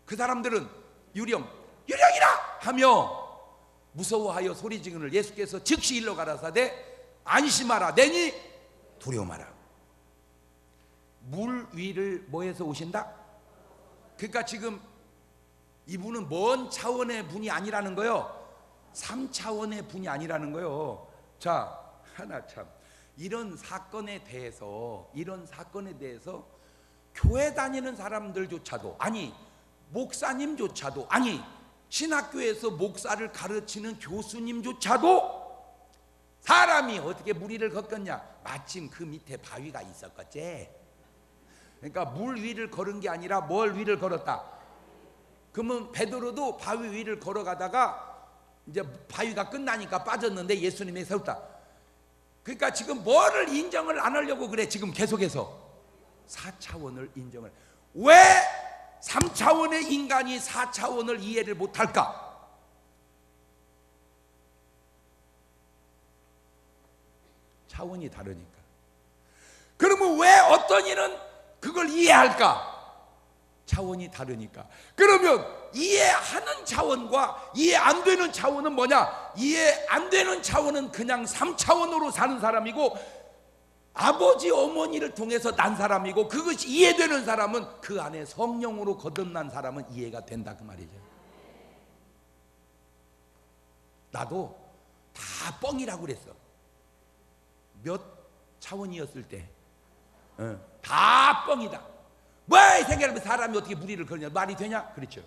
그 사람들은 유령이라 하며 무서워하여 소리 지르는 예수께서 즉시 일러 가라사대 안심하라 내니 두려워 마라. 물 위를 뭐해서 오신다? 그러니까 지금 이분은 먼 차원의 분이 아니라는 거요. 3차원의 분이 아니라는 거요. 자, 하나 참 이런 사건에 대해서 교회 다니는 사람들조차도, 아니 목사님조차도, 아니 신학교에서 목사를 가르치는 교수님조차도 사람이 어떻게 물 위를 걷겠냐? 마침 그 밑에 바위가 있었겠지. 그러니까 물 위를 걸은 게 아니라 뭘 위를 걸었다? 그러면 베드로도 바위 위를 걸어가다가 이제 바위가 끝나니까 빠졌는데 예수님이 세웠다. 그러니까 지금 뭐를 인정을 안 하려고 그래? 지금 계속해서 4차원을 인정을. 왜 3차원의 인간이 4차원을 이해를 못할까? 차원이 다르니까. 그러면 왜 어떤 이는 그걸 이해할까? 차원이 다르니까. 그러면 이해하는 차원과 이해 안 되는 차원은 뭐냐? 이해 안 되는 차원은 그냥 3차원으로 사는 사람이고, 아버지 어머니를 통해서 난 사람이고, 그것이 이해되는 사람은 그 안에 성령으로 거듭난 사람은 이해가 된다, 그 말이죠. 나도 다 뻥이라고 그랬어. 몇 차원이었을 때 다 뻥이다. 뭐 생각하면 사람이 어떻게 무리를 걸냐? 말이 되냐? 그렇죠.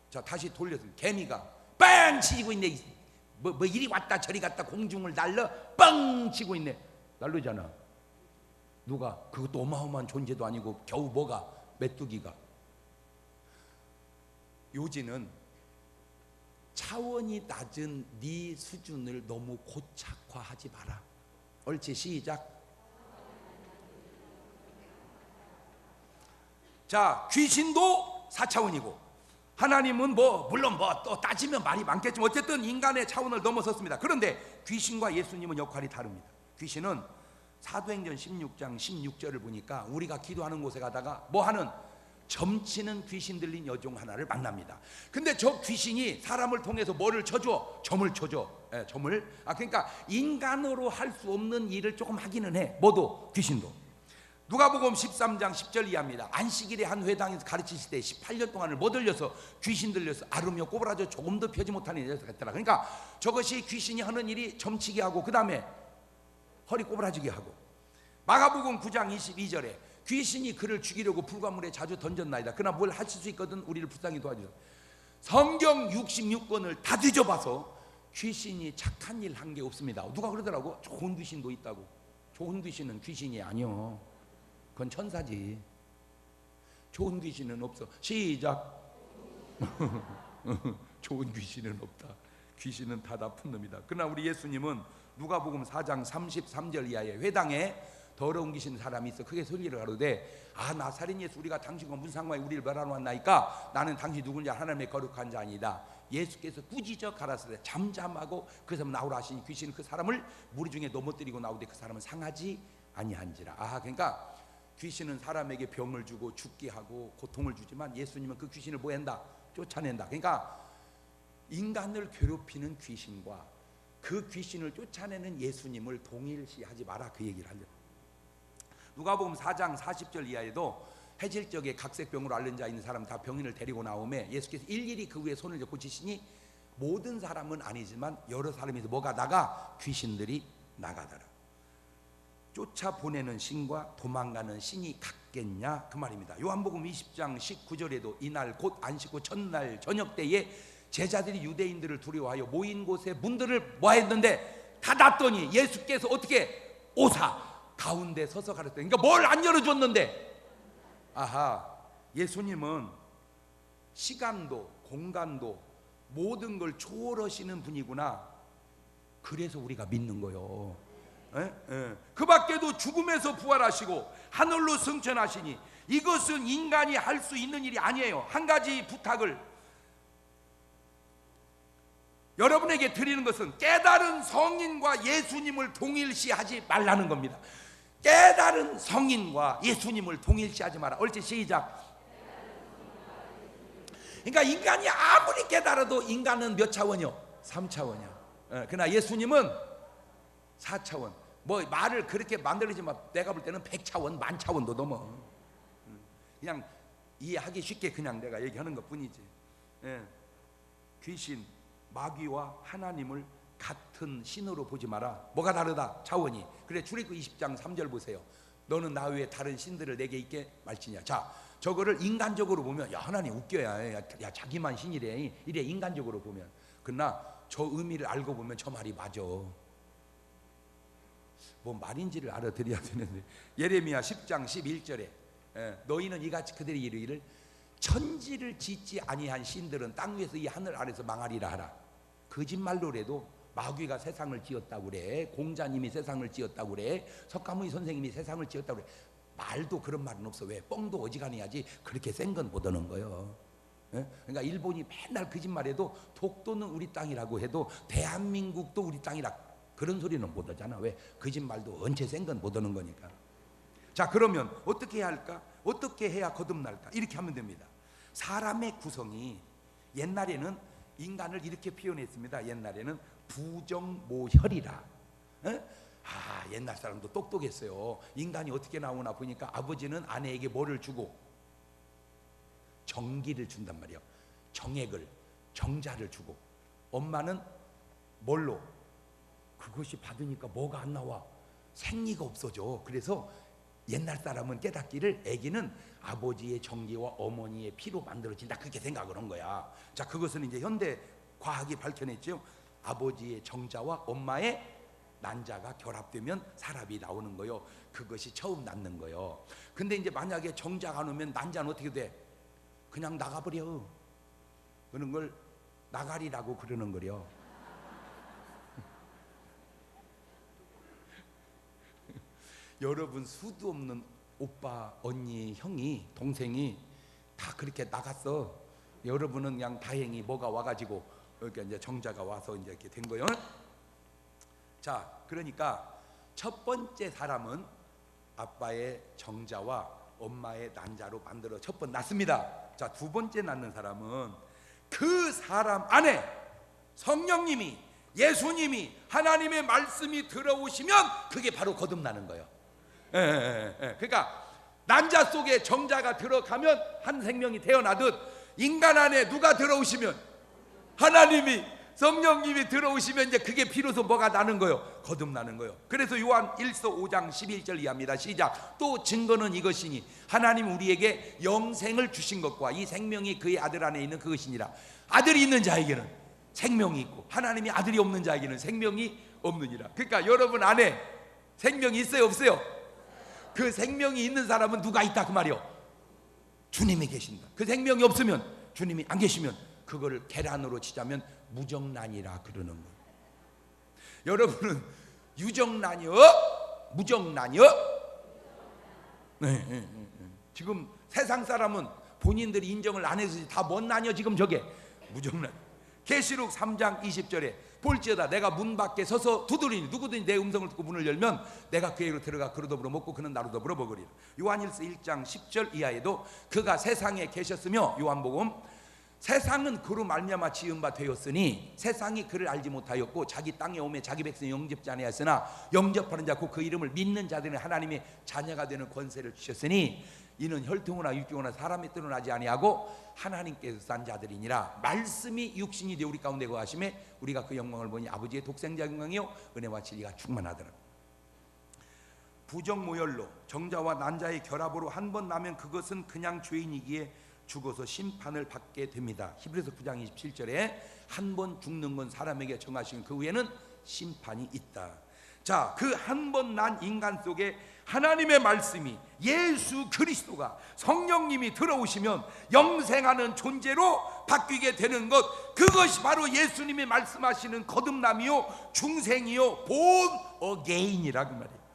자, 다시 돌려서 개미가 빵 치고 있네. 뭐 이리 왔다 저리 갔다 공중을 날려 빵 치고 있네. 날르잖아. 누가? 그것도 어마어마한 존재도 아니고 겨우 뭐가? 메뚜기가. 요지는 차원이 낮은 네 수준을 너무 고착화하지 마라. 옳지, 시작. 자, 귀신도 4차원이고 하나님은 물론 또 따지면 말이 많겠지만 어쨌든 인간의 차원을 넘어섰습니다. 그런데 귀신과 예수님은 역할이 다릅니다. 귀신은 사도행전 16장 16절을 보니까 우리가 기도하는 곳에 가다가 뭐하는? 점치는 귀신 들린 여종 하나를 만납니다. 근데 저 귀신이 사람을 통해서 뭐를 쳐줘? 점을 쳐줘. 점을. 그러니까 인간으로 할 수 없는 일을 조금 하기는 해. 뭐도? 귀신도. 누가복음 13장 10절 이하입니다. 안식일에 한 회당에서 가르치실 때 18년 동안을 못 들려서 귀신 들려서 아르며 꼬부라져 조금도 펴지 못하는 녀석 같더라. 그러니까 저것이 귀신이 하는 일이 점치게 하고 그 다음에 허리 꼬부라지게 하고. 마가복음 9장 22절에 귀신이 그를 죽이려고 불과물에 자주 던졌나이다. 그러나 뭘 하실 수 있거든 우리를 불쌍히 도와주소. 성경 66권을 다 뒤져봐서 귀신이 착한 일 한 게 없습니다. 누가 그러더라고? 좋은 귀신도 있다고. 좋은 귀신은 귀신이 아니요. 그건 천사지. 좋은 귀신은 없어. 시작. 좋은 귀신은 없다. 귀신은 다 나쁜 놈이다. 그러나 우리 예수님은 누가복음 4장 33절 이하에 회당에 더러운 귀신 사람이 있어 크게 소리를 가로되 나사렛 예수 우리가 당신과 무슨 상관이 우리를 멸하러 왔나이까? 나는 당신 누군지 하나님의 거룩한 자니이다. 예수께서 꾸짖어 가라사대 잠잠하고 그 사람 나오라 하시니 귀신은 그 사람을 무리 중에 넘어뜨리고 나오되 그 사람은 상하지 아니한지라. 그러니까 귀신은 사람에게 병을 주고 죽게 하고 고통을 주지만 예수님은 그 귀신을 뭐 한다? 쫓아낸다. 그러니까 인간을 괴롭히는 귀신과 그 귀신을 쫓아내는 예수님을 동일시하지 마라, 그 얘기를 하려고. 누가복음 4장 40절 이하에도 해질적에 각색병으로 앓는 자 있는 사람 다 병인을 데리고 나오매 예수께서 일일이 그 위에 손을 고치시니 모든 사람은 아니지만 여러 사람에서 뭐가 나가? 귀신들이 나가더라. 쫓아보내는 신과 도망가는 신이 같겠냐, 그 말입니다. 요한복음 20장 19절에도 이날 곧 안식 후 첫날 저녁 때에 제자들이 유대인들을 두려워하여 모인 곳에 문들을 모아했는데 닫았더니 예수께서 어떻게? 오사 가운데 서서 가르쳤다. 그러니까 뭘 안 열어줬는데? 예수님은 시간도 공간도 모든 걸 초월하시는 분이구나. 그래서 우리가 믿는 거요. 그 밖에도 죽음에서 부활하시고 하늘로 승천하시니 이것은 인간이 할 수 있는 일이 아니에요. 한 가지 부탁을 여러분에게 드리는 것은 깨달은 성인과 예수님을 동일시하지 말라는 겁니다. 깨달은 성인과 예수님을 동일시하지 마라. 옳지, 시작. 그러니까 인간이 아무리 깨달아도 인간은 몇 차원이요? 3차원이야. 그러나 예수님은 4차원. 뭐 말을 그렇게 만들지만 내가 볼 때는 100차원, 10,000차원도 넘어. 그냥 이해하기 쉽게 그냥 내가 얘기하는 것 뿐이지. 귀신, 마귀와 하나님을 같은 신으로 보지 마라. 뭐가 다르다? 차원이. 그래, 출애굽기 20장 3절 보세요. 너는 나 외에 다른 신들을 내게 있게 말지냐. 자, 저거를 인간적으로 보면 야, 하나님 웃겨야. 야, 자기만 신이래. 이래 인간적으로 보면. 그러나 저 의미를 알고 보면 저 말이 맞아. 뭐 말인지를 알아들어야 되는데. 예레미야 10장 11절에 너희는 이같이 그들이 이르기를 천지를 짓지 아니한 신들은 땅 위에서 이 하늘 아래서 망하리라 하라. 거짓말로라도 마귀가 세상을 지었다고 그래. 공자님이 세상을 지었다고 그래. 석가모니 선생님이 세상을 지었다고 그래. 말도 그런 말은 없어. 왜? 뻥도 어지간해야지 그렇게 센 건 못 하는 거예요. 그러니까 일본이 맨날 거짓말해도 독도는 우리 땅이라고 해도 대한민국도 우리 땅이라 그런 소리는 못 하잖아. 왜? 거짓말도 언제 센 건 못 하는 거니까. 자, 그러면 어떻게 해야 할까? 어떻게 해야 거듭날까? 이렇게 하면 됩니다. 사람의 구성이 옛날에는 인간을 이렇게 표현했습니다. 옛날에는 부정모혈이라. 옛날 사람도 똑똑했어요. 인간이 어떻게 나오나 보니까 아버지는 아내에게 뭐를 주고? 정기를 준단 말이에요. 정액을, 정자를 주고. 엄마는 뭘로? 그것이 받으니까 뭐가 안 나와? 생리가 없어져. 그래서 옛날 사람은 깨닫기를 아기는 아버지의 정기와 어머니의 피로 만들어진다, 그렇게 생각을 한 거야. 자, 그것은 이제 현대 과학이 밝혀냈죠. 아버지의 정자와 엄마의 난자가 결합되면 사람이 나오는 거요. 그것이 처음 낳는 거요. 근데 이제 만약에 정자가 안 오면 난자는 어떻게 돼? 그냥 나가버려. 그런 걸 나가리라고 그러는 거려. 여러분 수도 없는 오빠, 언니, 형이, 동생이 다 그렇게 나갔어. 여러분은 그냥 다행히 뭐가 와가지고 이렇게 이제 정자가 와서 이제 이렇게 된 거예요. 자, 그러니까 첫 번째 사람은 아빠의 정자와 엄마의 난자로 만들어 첫 번 낳습니다. 자, 두 번째 낳는 사람은 그 사람 안에 성령님이, 예수님이, 하나님의 말씀이 들어오시면 그게 바로 거듭나는 거예요. 그러니까 난자 속에 정자가 들어가면 한 생명이 태어나듯 인간 안에 누가 들어오시면, 하나님이, 성령님이 들어오시면 이제 그게 비로소 뭐가 나는 거예요? 거듭나는 거예요. 그래서 요한 1서 5장 11절 이하입니다. 시작. 또 증거는 이것이니 하나님 우리에게 영생을 주신 것과 이 생명이 그의 아들 안에 있는 그것이니라. 아들이 있는 자에게는 생명이 있고 하나님이 아들이 없는 자에게는 생명이 없느니라. 그러니까 여러분 안에 생명이 있어요, 없어요? 그 생명이 있는 사람은 누가 있다 그 말이요? 주님이 계신다. 그 생명이 없으면, 주님이 안 계시면 그거를 계란으로 치자면 무정란이라 그러는 거예요. 여러분은 유정란이요? 무정란이요? 네. 지금 세상 사람은 본인들이 인정을 안 해서 다 뭔 난이요 지금 저게? 무정란. 계시록 3장 20절에 볼지어다 내가 문 밖에 서서 두드리니 누구든지 내 음성을 듣고 문을 열면 내가 그에게로 들어가 그로 더불어 먹고 그는 나로 더불어 먹으리라. 요한일서 1장 10절 이하에도 그가 세상에 계셨으며, 요한복음, 세상은 그로 말미암아 지은 바 되었으니 세상이 그를 알지 못하였고 자기 땅에 오매 자기 백성이 영접지 아니하였으나 영접하는 자 곧 그 이름을 믿는 자들은 하나님의 자녀가 되는 권세를 주셨으니 이는 혈통이나 육경이나 사람의 뜻은 하지 아니하고 하나님께서 산 자들이니라. 말씀이 육신이 되어 우리 가운데 거하심에 우리가 그 영광을 보니 아버지의 독생자 영광이요 은혜와 진리가 충만하더라. 부정모혈로 정자와 난자의 결합으로 한 번 나면 그것은 그냥 죄인이기에 죽어서 심판을 받게 됩니다. 히브리서 9장 27절에 한 번 죽는 건 사람에게 정하신 그 후에는 심판이 있다. 자, 그 한 번 난 인간 속에 하나님의 말씀이, 예수 그리스도가, 성령님이 들어오시면 영생하는 존재로 바뀌게 되는 것, 그것이 바로 예수님이 말씀하시는 거듭남이요 중생이요 본 어게인이라고 말이에요.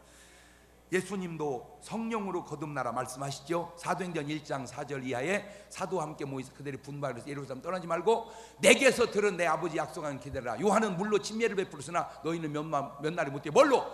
예수님도 성령으로 거듭나라 말씀하시죠. 사도행전 1장 4절 이하에 사도와 함께 모이서 그들이 분발해서 예루살렘 떠나지 말고 내게서 들은 내 아버지 약속한 기대라. 요한은 물로 침례를 베풀었으나 너희는 몇 날이 못돼 뭘로?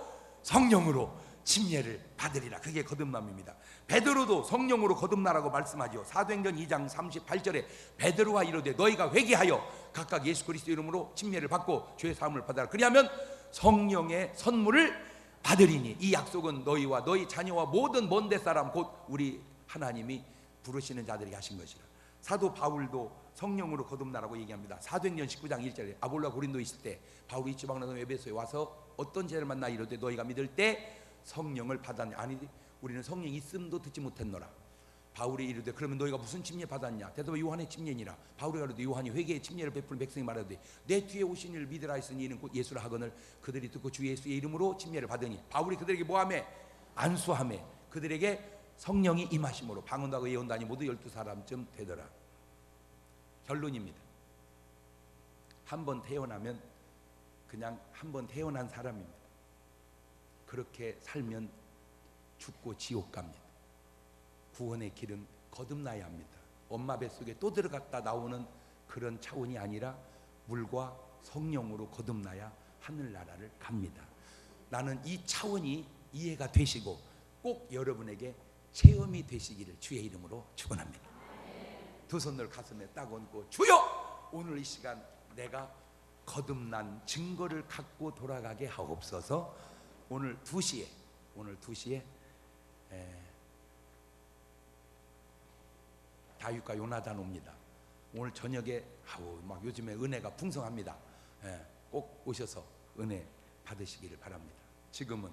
성령으로 침례를 받으리라. 그게 거듭남입니다. 베드로도 성령으로 거듭나라고 말씀하죠. 사도행전 2장 38절에 베드로가 이르되 너희가 회개하여 각각 예수 그리스도 이름으로 침례를 받고 죄 사함을 받아라. 그리하면 성령의 선물을 받으리니 이 약속은 너희와 너희 자녀와 모든 먼데 사람 곧 우리 하나님이 부르시는 자들에게 하신 것이라. 사도 바울도 성령으로 거듭나라고 얘기합니다. 사도행전 19장 1절에 아볼로가 고린도에 있을 때 바울이 지방나던 에베소에 와서 어떤 죄를 만나 이르되 너희가 믿을 때 성령을 받았냐. 아니 우리는 성령 있음도 듣지 못했노라. 바울이 이르되 그러면 너희가 무슨 침례 받았냐. 대답에 요한의 침례니라. 바울이 가로되 요한이 회개의 침례를 베푸는 백성이 말하되 내 뒤에 오신 이를 믿으라 했으니 이는 곧 예수라 하거늘 그들이 듣고 주 예수의 이름으로 침례를 받으니 바울이 그들에게 뭐하매? 안수하매 그들에게 성령이 임하심으로 방언도 하고 예언도 하니 모두 12사람쯤 되더라. 결론입니다. 한 번 태어나면 그냥 한 번 태어난 사람입니다. 그렇게 살면 죽고 지옥 갑니다. 구원의 길은 거듭나야 합니다. 엄마 뱃속에 또 들어갔다 나오는 그런 차원이 아니라 물과 성령으로 거듭나야 하늘나라를 갑니다. 나는 이 차원이 이해가 되시고 꼭 여러분에게 체험이 되시기를 주의 이름으로 축원합니다. 두 손을 가슴에 딱 얹고 주여 오늘 이 시간 내가 거듭난 증거를 갖고 돌아가게 하옵소서. 오늘 2시에 다윗과 요나단 옵니다. 오늘 저녁에 막 요즘에 은혜가 풍성합니다. 꼭 오셔서 은혜 받으시기를 바랍니다. 지금은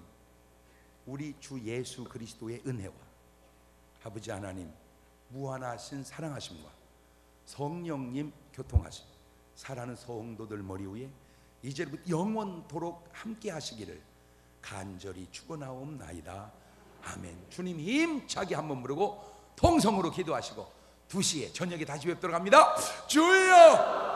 우리 주 예수 그리스도의 은혜와 아버지 하나님 무한하신 사랑하심과 성령님 교통하심 사랑하는 성도들 머리 위에 이제부터 영원토록 함께 하시기를 간절히 축원하옵나이다. 아멘. 주님 힘차게 한번 부르고 통성으로 기도하시고 2시에 저녁에 다시 뵙도록 합니다. 주여